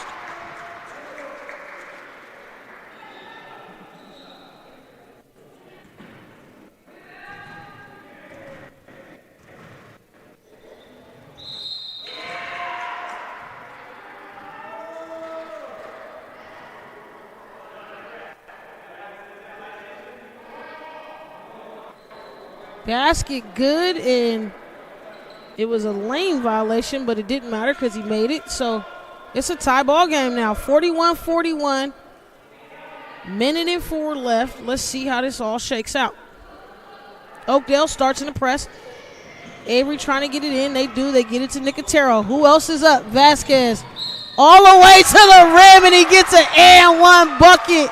Speaker 1: Basket good, and it was a lane violation, but it didn't matter because he made it. So it's a tie ball game now, 41-41. 1:04 left. Let's see how this all shakes out. Oakdale starts in the press. Avery trying to get it in. They do. They get it to Nicotero. Who else is up? Vasquez. All the way to the rim, and he gets an and one bucket.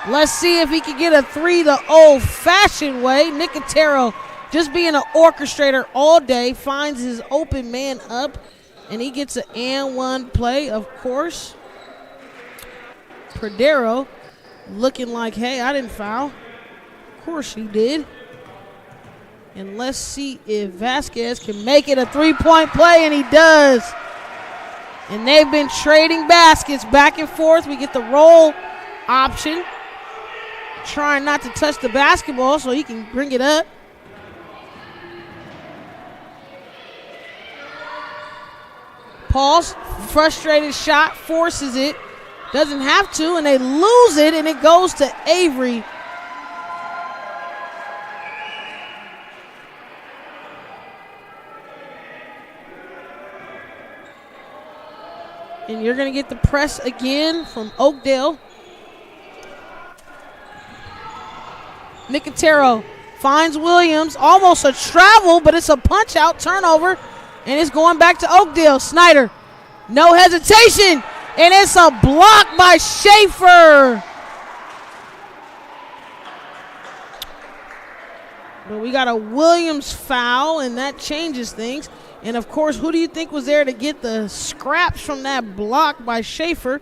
Speaker 1: Let's see if he can get a 3 the old-fashioned way. Nicotero just being an orchestrator all day, finds his open man up, and he gets an and one play, of course. Perdero looking like, hey, I didn't foul. Of course he did. And let's see if Vasquez can make it a three-point play, and he does. And they've been trading baskets back and forth. We get the roll option. Trying not to touch the basketball so he can bring it up. Pauls, frustrated shot, forces it. Doesn't have to, and they lose it, and it goes to Avery. And you're going to get the press again from Oakdale. Nicotero finds Williams. Almost a travel, but it's a punch-out turnover, and it's going back to Oakdale. Snyder, no hesitation, and it's a block by Schaefer. But we got a Williams foul, and that changes things. And, of course, who do you think was there to get the scraps from that block by Schaefer?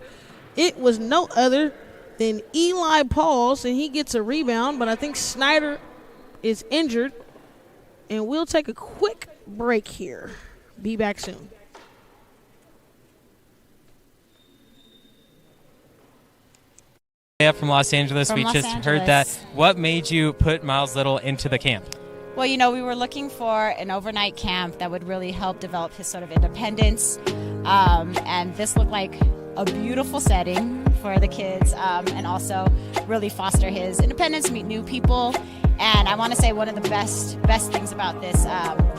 Speaker 1: It was no other than Eli Pauls, and he gets a rebound, but I think Snyder is injured. And we'll take a quick break here. Be back soon.
Speaker 2: From Los Angeles. We just heard that. What made you put Miles Little into the camp?
Speaker 3: Well, you know, we were looking for an overnight camp that would really help develop his sort of independence. And this looked like a beautiful setting for the kids, and also really foster his independence, meet new people. And I want to say one of the best things about this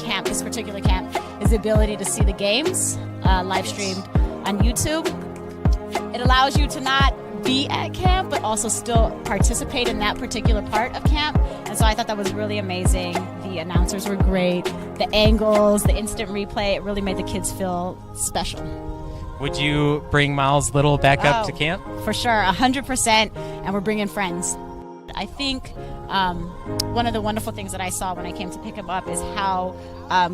Speaker 3: camp, this particular camp, is the ability to see the games live streamed on YouTube. It allows you to not be at camp, but also still participate in that particular part of camp. And so I thought that was really amazing. The announcers were great. The angles, the instant replay, it really made the kids feel special.
Speaker 2: Would you bring Miles Little back up to camp?
Speaker 3: For sure, 100%, and we're bringing friends. I think one of the wonderful things that I saw when I came to pick him up is how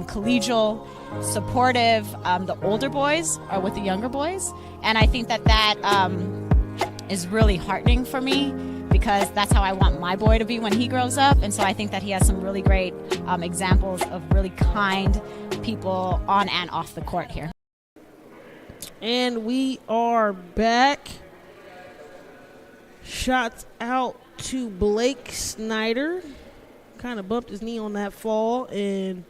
Speaker 3: collegial, supportive the older boys are with the younger boys. And I think that is really heartening for me, because that's how I want my boy to be when he grows up. And so I think that he has some really great examples of really kind people on and off the court here.
Speaker 1: And we are back. Shots out to Blake Snyder. Kind of bumped his knee on that fall, and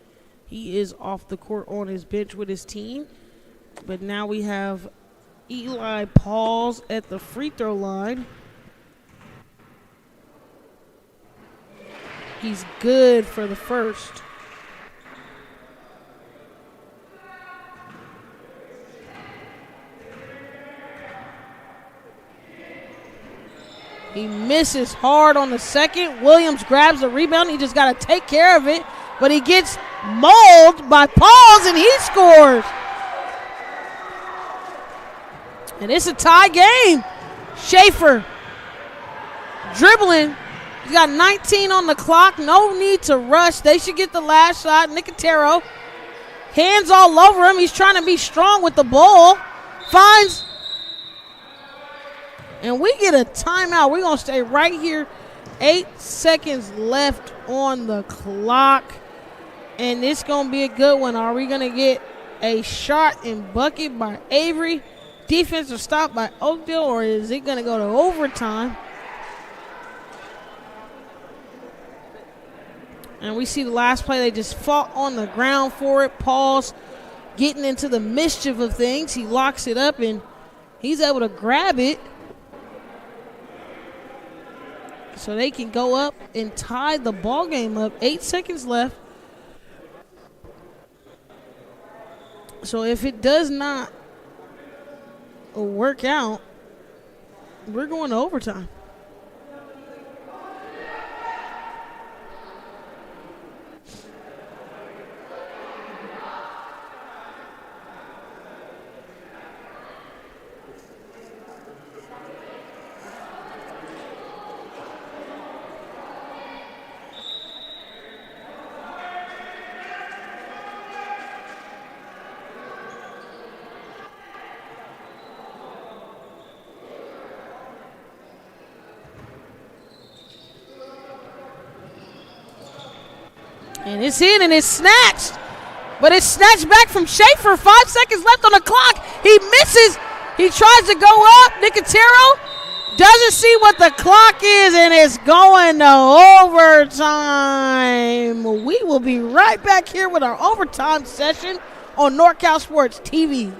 Speaker 1: he is off the court on his bench with his team. But now we have Eli Pauls at the free throw line. He's good for the first. He misses hard on the second. Williams grabs the rebound. He just got to take care of it. But he gets mauled by Pauls, and he scores. And it's a tie game. Schaefer dribbling. He's got 19 on the clock. No need to rush. They should get the last shot. Nicotero, hands all over him. He's trying to be strong with the ball. Finds. And we get a timeout. We're going to stay right here. 8 seconds left on the clock. And it's going to be a good one. Are we going to get a shot and bucket by Avery? Defensive stop by Oakdale, or is it going to go to overtime? And we see the last play. They just fought on the ground for it. Paul's getting into the mischief of things. He locks it up, and he's able to grab it, so they can go up and tie the ball game up. 8 seconds left. So if it does not work out, we're going to overtime. And it's in, and it's snatched. But it's snatched back from Schaefer. 5 seconds left on the clock. He misses. He tries to go up. Nicotero doesn't see what the clock is, and it's going to overtime. We will be right back here with our overtime session on NorCal Sports TV.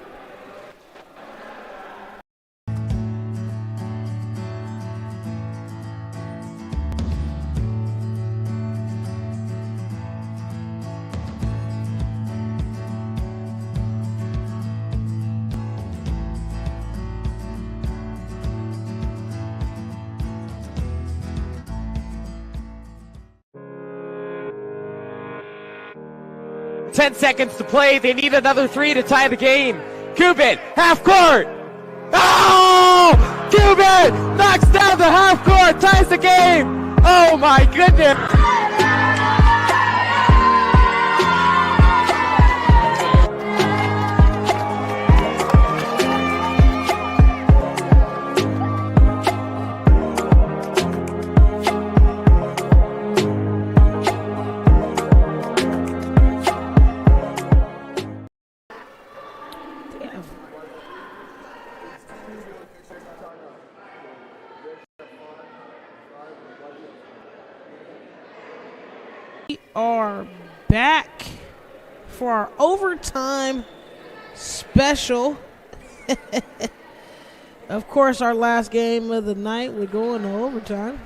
Speaker 5: Ten seconds to play. They need another three to tie the game. Cuban, half court. Oh! Cuban knocks down the half court, ties the game. Oh my goodness.
Speaker 1: We are back for our overtime special. Of course, our last game of the night would go into overtime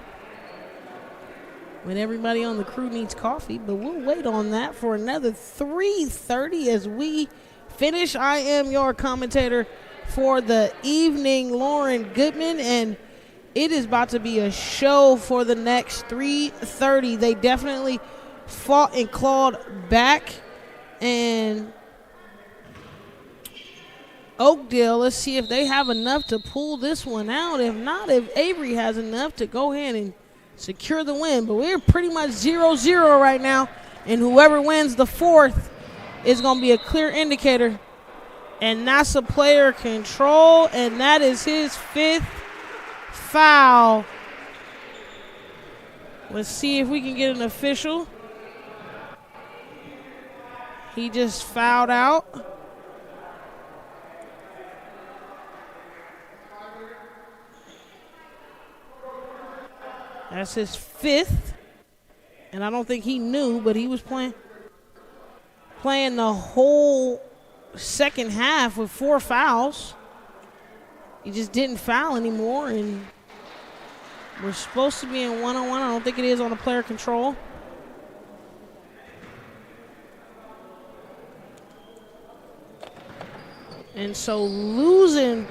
Speaker 1: when everybody on the crew needs coffee, but we'll wait on that for another 3:30 as we finish. I am your commentator for the evening, Lauren Goodman, and it is about to be a show for the next 3:30. They definitely fought and clawed back, and Oakdale, let's see if they have enough to pull this one out. If not, if Avery has enough to go ahead and secure the win. But we're pretty much 0-0 right now, and whoever wins the fourth is going to be a clear indicator. And that's a player control, and that is his 5th foul. Let's see if we can get an official. He just fouled out. That's his 5th. And I don't think he knew, but he was playing the whole second half with 4 fouls. He just didn't foul anymore, and we're supposed to be in one-on-one. I don't think it is on the player control. And so losing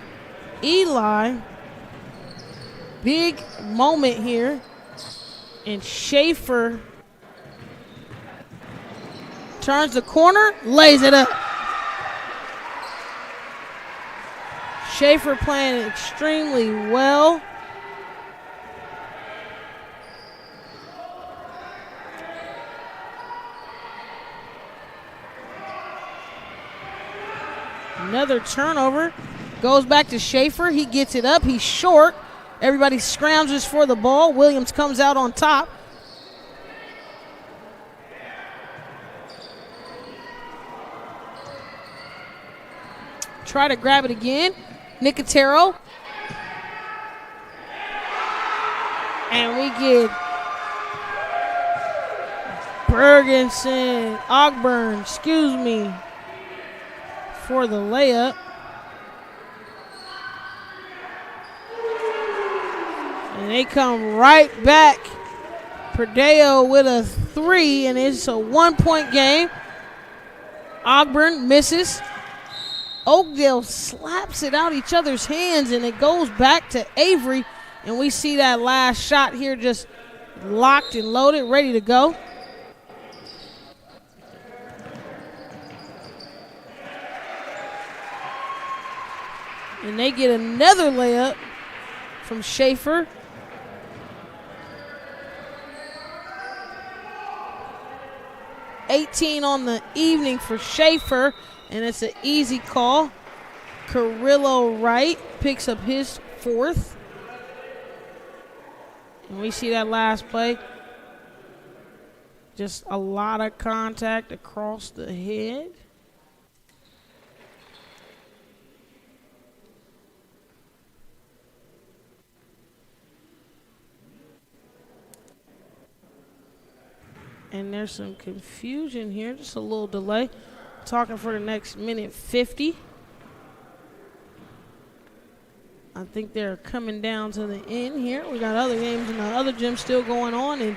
Speaker 1: Eli, big moment here. And Schaefer turns the corner, lays it up. Schaefer playing extremely well. Another turnover. Goes back to Schaefer. He gets it up. He's short. Everybody scrounges for the ball. Williams comes out on top. Try to grab it again. Nicotero. And we get Ogburn, for the layup. And they come right back. Perdeo with a 3, and it's a 1-point game. Ogburn misses. Oakdale slaps it out each other's hands, and it goes back to Avery. And we see that last shot here just locked and loaded, ready to go. And they get another layup from Schaefer. $18 on the evening for Schaefer, and it's an easy call. Carrillo Wright picks up his 4th. And we see that last play. Just a lot of contact across the head. And there's some confusion here, just a little delay. Talking for the next minute 50. I think they're coming down to the end here. We got other games in the other gym still going on, and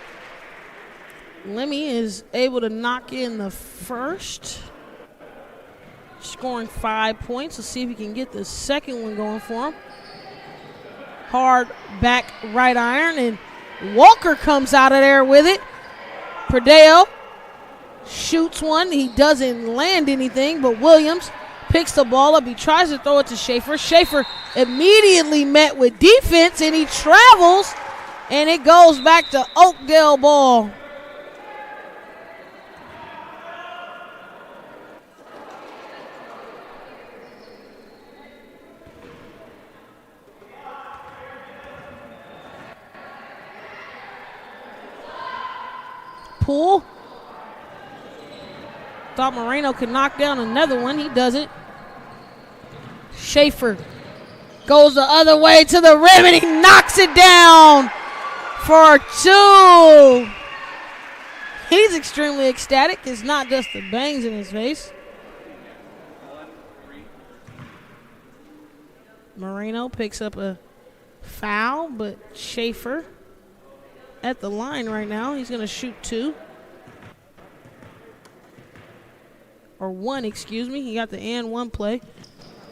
Speaker 1: Lemmy is able to knock in the first, scoring 5 points. Let's see if he can get the second one going for him. Hard back right iron, and Walker comes out of there with it. Perdeo shoots one. He doesn't land anything, but Williams picks the ball up. He tries to throw it to Schaefer. Schaefer immediately met with defense, and he travels, and it goes back to Oakdale ball. Poole. Thought Moreno could knock down another one. He doesn't. Schaefer goes the other way to the rim, and he knocks it down for 2. He's extremely ecstatic. It's not just the bangs in his face. Moreno picks up a foul, but Schaefer at the line right now. He's going to shoot 2. Or 1, excuse me. He got the and 1 play.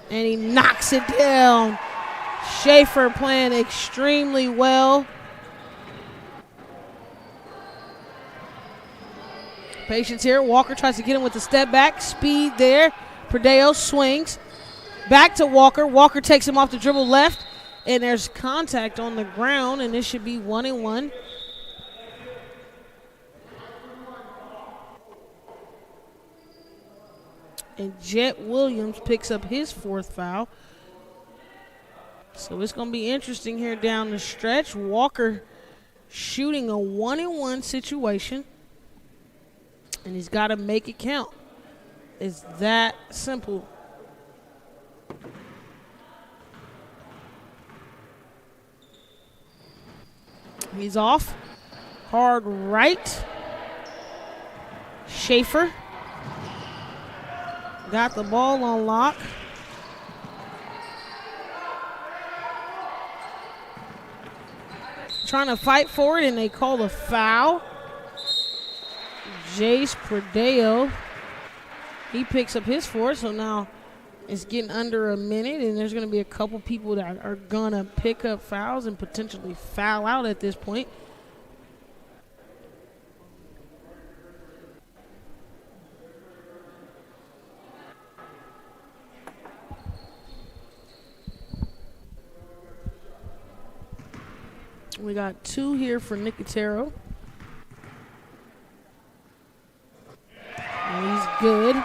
Speaker 1: And he knocks it down. Schaefer playing extremely well. Patience here. Walker tries to get him with the step back. Speed there. Perdeo swings. Back to Walker. Walker takes him off the dribble left. And there's contact on the ground, and this should be 1-1. And Jet Williams picks up his 4th foul. So it's going to be interesting here down the stretch. Walker shooting a 1-and-1 situation. And he's got to make it count. It's that simple. He's off. Hard right. Schaefer got the ball on lock. Trying to fight for it, and they call a foul. Jace Perdeo, he picks up his 4th, so now it's getting under a minute, and there's going to be a couple people that are going to pick up fouls and potentially foul out at this point. We got 2 here for Nicotero. And he's good.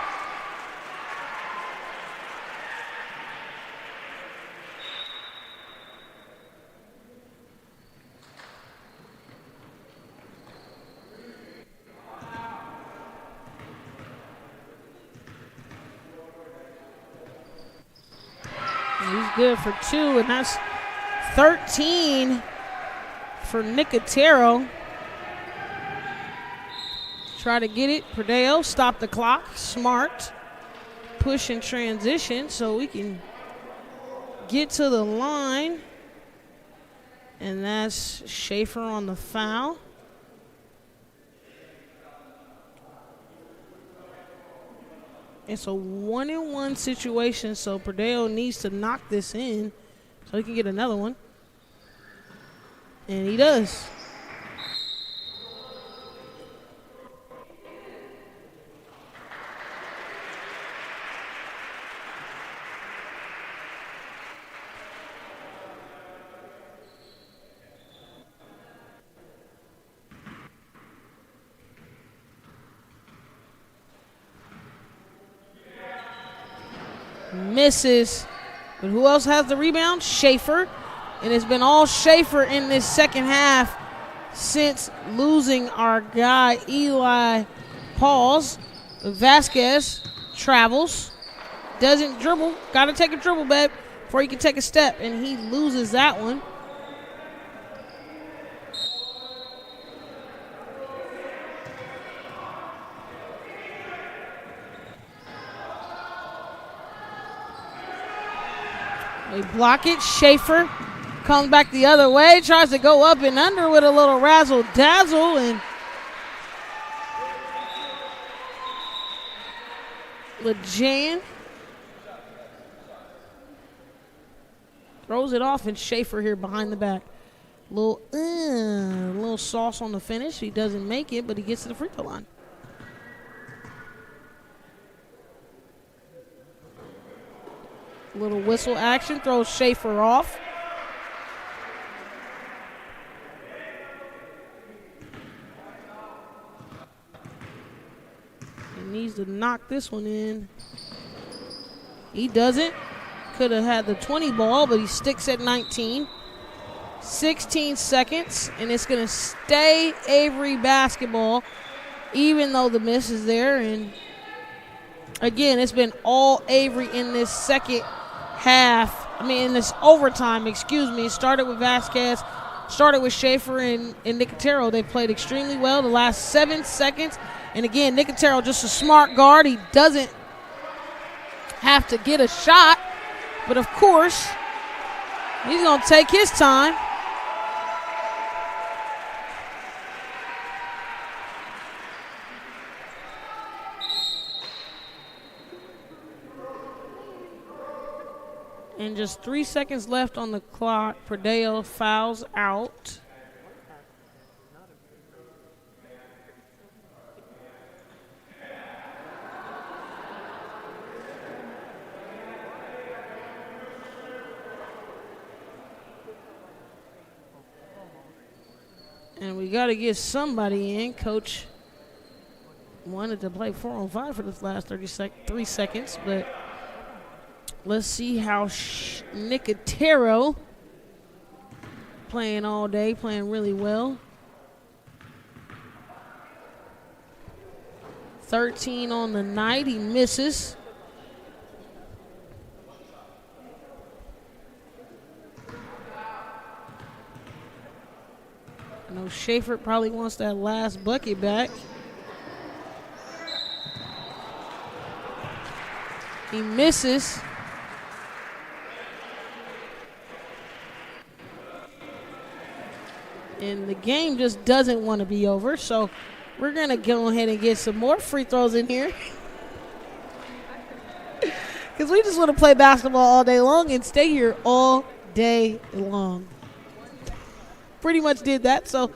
Speaker 1: And he's good for 2, and that's 13 for Nicotero. Try to get it. Perdeo, stop the clock. Smart. Push and transition so we can get to the line. And that's Schaefer on the foul. It's a 1-and-1 situation, so Perdeo needs to knock this in so he can get another one. And he does. Misses. But who else has the rebound? Schaefer. And it's been all Schaefer in this second half since losing our guy Eli Pauls. Vasquez travels. Doesn't dribble. Got to take a dribble, babe, before he can take a step. And he loses that one. They block it. Schaefer comes back the other way. Tries to go up and under with a little razzle-dazzle. And LeJan throws it off, and Schaefer here behind the back. Little sauce on the finish. He doesn't make it, but he gets to the free throw line. Little whistle action, throws Schaefer off. He needs to knock this one in. He doesn't. Could have had the 20 ball, but he sticks at 19. 16 seconds, and it's going to stay Avery basketball, even though the miss is there. And again, it's been all Avery in this second half. In this overtime, excuse me. It started with Vasquez, started with Schaefer and Nicotero. They played extremely well the last 7 seconds. And again, Nicotero just a smart guard. He doesn't have to get a shot. But of course, he's going to take his time. And just 3 seconds left on the clock. Perdeo fouls out. And we got to get somebody in. Coach wanted to play 4-on-5 for this last 3 seconds, but let's see how Nicotero playing all day, playing really well. 13 on the night, he misses. I know Schaefer probably wants that last bucket back. He misses. And the game just doesn't want to be over, so we're going to go ahead and get some more free throws in here. Because we just want to play basketball all day long and stay here all day long. Pretty much did that, so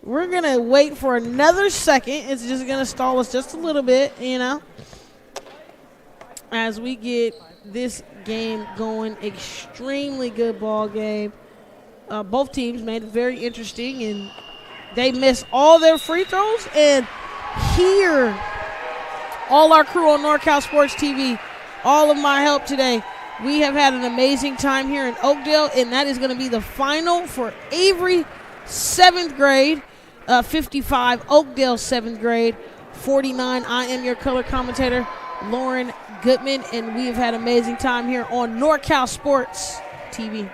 Speaker 1: we're going to wait for another second. It's just going to stall us just a little bit, you know, as we get this game going. Extremely good ball game. Both teams made it very interesting, and they missed all their free throws. And here, all our crew on NorCal Sports TV, all of my help today, we have had an amazing time here in Oakdale, and that is going to be the final for Avery 7th grade, 55, Oakdale 7th grade, 49. I am your color commentator, Lauren Goodman, and we have had an amazing time here on NorCal Sports TV.